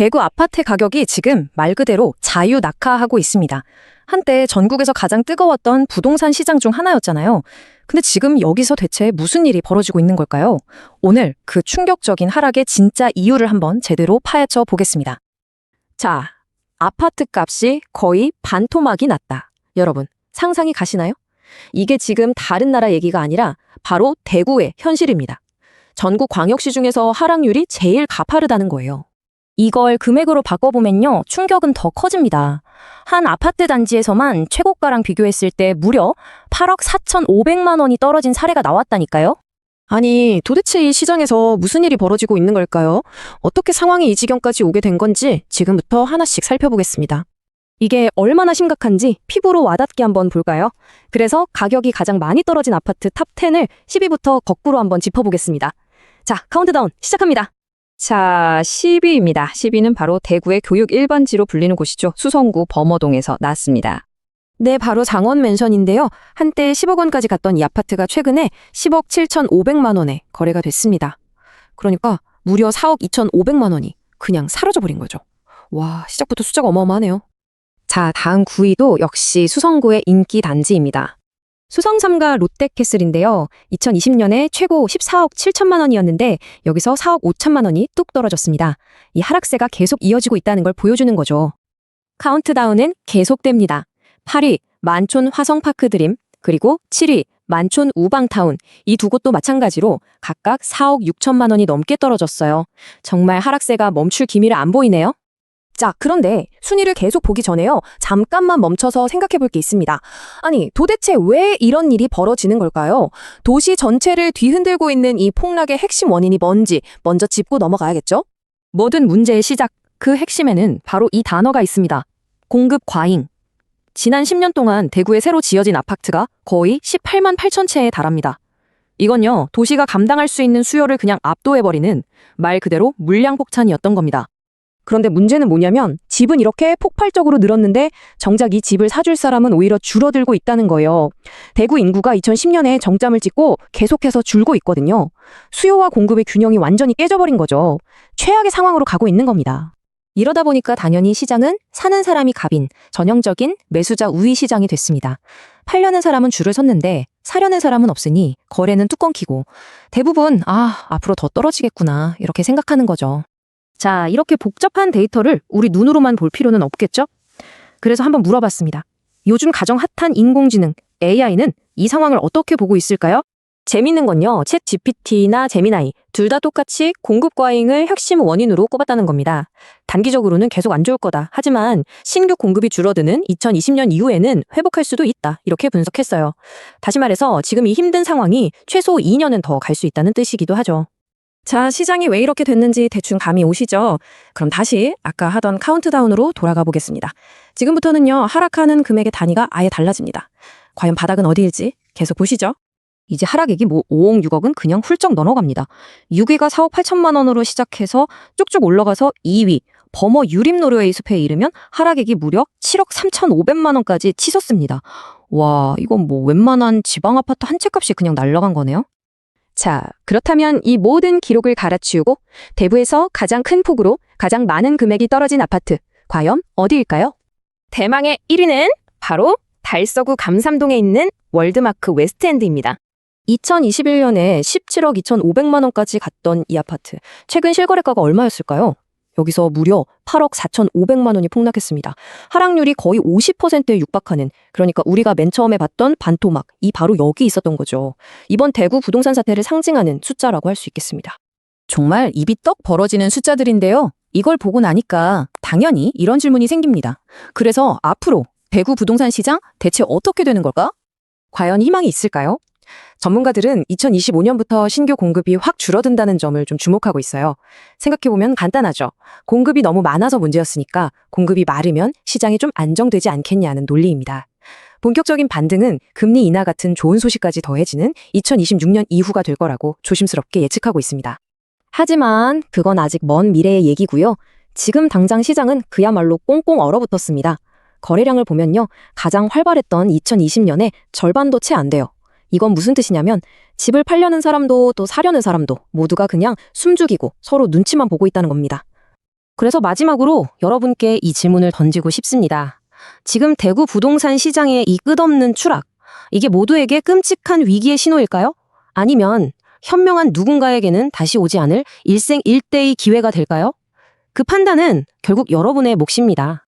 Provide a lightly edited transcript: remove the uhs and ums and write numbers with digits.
대구 아파트 가격이 지금 말 그대로 자유낙하하고 있습니다. 한때 전국에서 가장 뜨거웠던 부동산 시장 중 하나였잖아요. 근데 지금 여기서 대체 무슨 일이 벌어지고 있는 걸까요? 오늘 그 충격적인 하락의 진짜 이유를 한번 제대로 파헤쳐 보겠습니다. 자, 아파트 값이 거의 반토막이 났다. 여러분, 상상이 가시나요? 이게 지금 다른 나라 얘기가 아니라 바로 대구의 현실입니다. 전국 광역시 중에서 하락률이 제일 가파르다는 거예요. 이걸 금액으로 바꿔보면요, 충격은 더 커집니다. 한 아파트 단지에서만 최고가랑 비교했을 때 무려 8억 4,500만 원이 떨어진 사례가 나왔다니까요? 아니, 도대체 이 시장에서 무슨 일이 벌어지고 있는 걸까요? 어떻게 상황이 이 지경까지 오게 된 건지 지금부터 하나씩 살펴보겠습니다. 이게 얼마나 심각한지 피부로 와닿게 한번 볼까요? 그래서 가격이 가장 많이 떨어진 아파트 탑 10을 10위부터 거꾸로 한번 짚어보겠습니다. 자, 카운트다운 시작합니다. 자, 10위입니다. 10위는 바로 대구의 교육 1번지로 불리는 곳이죠. 수성구 범어동에서 나왔습니다. 네, 바로 장원 맨션인데요. 한때 10억 원까지 갔던 이 아파트가 최근에 10억 7,500만 원에 거래가 됐습니다. 그러니까 무려 4억 2,500만 원이 그냥 사라져버린 거죠. 와, 시작부터 숫자가 어마어마하네요. 자, 다음 9위도 역시 수성구의 인기 단지입니다. 수성삼가 롯데캐슬인데요. 2020년에 최고 14억 7천만 원이었는데 여기서 4억 5천만 원이 뚝 떨어졌습니다. 이 하락세가 계속 이어지고 있다는 걸 보여주는 거죠. 카운트다운은 계속됩니다. 8위 만촌 화성파크 드림, 그리고 7위 만촌 우방타운, 이 두 곳도 마찬가지로 각각 4억 6천만 원이 넘게 떨어졌어요. 정말 하락세가 멈출 기미를 안 보이네요. 자, 그런데 순위를 계속 보기 전에요, 잠깐만 멈춰서 생각해 볼 게 있습니다. 아니, 도대체 왜 이런 일이 벌어지는 걸까요? 도시 전체를 뒤흔들고 있는 이 폭락의 핵심 원인이 뭔지 먼저 짚고 넘어가야겠죠? 모든 문제의 시작, 그 핵심에는 바로 이 단어가 있습니다. 공급 과잉. 지난 10년 동안 대구에 새로 지어진 아파트가 거의 18만 8천 채에 달합니다. 이건요, 도시가 감당할 수 있는 수요를 그냥 압도해버리는 말 그대로 물량 폭탄이었던 겁니다. 그런데 문제는 뭐냐면 집은 이렇게 폭발적으로 늘었는데 정작 이 집을 사줄 사람은 오히려 줄어들고 있다는 거예요. 대구 인구가 2010년에 정점을 찍고 계속해서 줄고 있거든요. 수요와 공급의 균형이 완전히 깨져버린 거죠. 최악의 상황으로 가고 있는 겁니다. 이러다 보니까 당연히 시장은 사는 사람이 갑인, 전형적인 매수자 우위 시장이 됐습니다. 팔려는 사람은 줄을 섰는데 사려는 사람은 없으니 거래는 뚜껑 키고 대부분 앞으로 더 떨어지겠구나 이렇게 생각하는 거죠. 자, 이렇게 복잡한 데이터를 우리 눈으로만 볼 필요는 없겠죠? 그래서 한번 물어봤습니다. 요즘 가장 핫한 인공지능, AI는 이 상황을 어떻게 보고 있을까요? 재밌는 건요, 챗 GPT나 제미나이 둘 다 똑같이 공급 과잉을 핵심 원인으로 꼽았다는 겁니다. 단기적으로는 계속 안 좋을 거다. 하지만 신규 공급이 줄어드는 2020년 이후에는 회복할 수도 있다. 이렇게 분석했어요. 다시 말해서 지금 이 힘든 상황이 최소 2년은 더 갈 수 있다는 뜻이기도 하죠. 자, 시장이 왜 이렇게 됐는지 대충 감이 오시죠? 그럼 다시 아까 하던 카운트다운으로 돌아가 보겠습니다. 지금부터는요, 하락하는 금액의 단위가 아예 달라집니다. 과연 바닥은 어디일지 계속 보시죠. 이제 하락액이 5억 6억은 그냥 훌쩍 넘어갑니다. 6위가 4억 8천만 원으로 시작해서 쭉쭉 올라가서 2위 범어 유림노루웨이 숲에 이르면 하락액이 무려 7억 3,500만 원까지 치솟습니다. 와, 이건 웬만한 지방 아파트 한 채 값이 그냥 날아간 거네요. 자, 그렇다면 이 모든 기록을 갈아치우고 대구에서 가장 큰 폭으로 가장 많은 금액이 떨어진 아파트, 과연 어디일까요? 대망의 1위는 바로 달서구 감삼동에 있는 월드마크 웨스트엔드입니다. 2021년에 17억 2,500만 원까지 갔던 이 아파트, 최근 실거래가가 얼마였을까요? 여기서 무려 8억 4,500만 원이 폭락했습니다. 하락률이 거의 50%에 육박하는, 그러니까 우리가 맨 처음에 봤던 반토막, 이 바로 여기 있었던 거죠. 이번 대구 부동산 사태를 상징하는 숫자라고 할 수 있겠습니다. 정말 입이 떡 벌어지는 숫자들인데요. 이걸 보고 나니까 당연히 이런 질문이 생깁니다. 그래서 앞으로 대구 부동산 시장 대체 어떻게 되는 걸까? 과연 희망이 있을까요? 전문가들은 2025년부터 신규 공급이 확 줄어든다는 점을 좀 주목하고 있어요. 생각해보면 간단하죠. 공급이 너무 많아서 문제였으니까 공급이 마르면 시장이 좀 안정되지 않겠냐는 논리입니다. 본격적인 반등은 금리 인하 같은 좋은 소식까지 더해지는 2026년 이후가 될 거라고 조심스럽게 예측하고 있습니다. 하지만 그건 아직 먼 미래의 얘기고요. 지금 당장 시장은 그야말로 꽁꽁 얼어붙었습니다. 거래량을 보면요, 가장 활발했던 2020년에 절반도 채 안 돼요. 이건 무슨 뜻이냐면 집을 팔려는 사람도 또 사려는 사람도 모두가 그냥 숨죽이고 서로 눈치만 보고 있다는 겁니다. 그래서 마지막으로 여러분께 이 질문을 던지고 싶습니다. 지금 대구 부동산 시장의 이 끝없는 추락, 이게 모두에게 끔찍한 위기의 신호일까요? 아니면 현명한 누군가에게는 다시 오지 않을 일생일대의 기회가 될까요? 그 판단은 결국 여러분의 몫입니다.